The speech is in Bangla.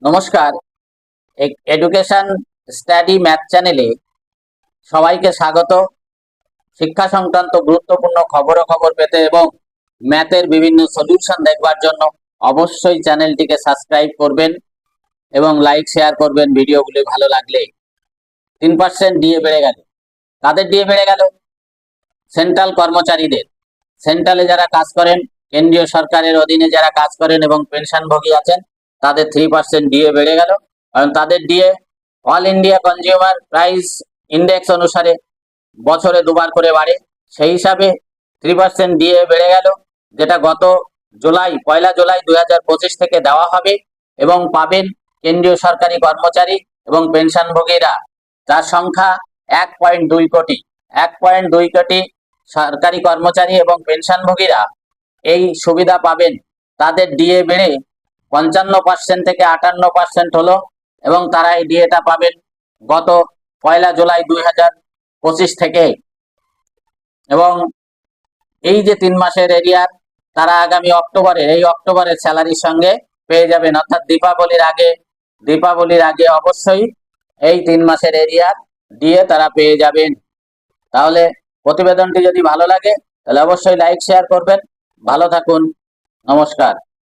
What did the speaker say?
নমস্কার। এডুকেশন স্টাডি ম্যাথ চ্যানেলে সবাইকে স্বাগত। শিক্ষা সংক্রান্ত গুরুত্বপূর্ণ খবর পেতে এবং ম্যাথের বিভিন্ন সলিউশন দেখবার জন্য অবশ্যই চ্যানেলটিকে সাবস্ক্রাইব করবেন এবং লাইক শেয়ার করবেন ভিডিওগুলি ভালো লাগলে। 3% ডিএ বেড়ে গেল। কাদের ডিএ বেড়ে গেল? সেন্ট্রাল কর্মচারীদের। সেন্ট্রালে যারা কাজ করেন, কেন্দ্রীয় সরকারের অধীনে যারা কাজ করেন এবং পেনশনভোগী আছেন, তাদের 3% ডিএ বেড়ে গেল। কারণ তাদের DA all India consumer price index অনুসারে বছরে দুবার করে বাড়ে। সেই হিসাবে 3% ডিএ বেড়ে গেল, যেটা গত পয়লা জুলাই 2025 থেকে দেওয়া হবে এবং পাবেন কেন্দ্রীয় সরকারি কর্মচারী এবং পেনশনভোগীরা, যার সংখ্যা 1.2 কোটি। 1.2 কোটি সরকারি কর্মচারী এবং পেনশনভোগীরা এই সুবিধা পাবেন। তাদের ডিএ বেড়ে 55% থেকে 58% হলো এবং তারা এই ডিএটা পাবেন গত পয়লা জুলাই 2025 থেকে। এবং এই যে 3 মাসের এরিয়ার, তারা আগামী অক্টোবরের স্যালারির সঙ্গে পেয়ে যাবেন, অর্থাৎ দীপাবলির আগে অবশ্যই এই 3 মাসের এরিয়ার ডিএ তারা পেয়ে যাবেন। তাহলে প্রতিবেদনটি যদি ভালো লাগে তাহলে অবশ্যই লাইক শেয়ার করবেন। ভালো থাকুন। নমস্কার।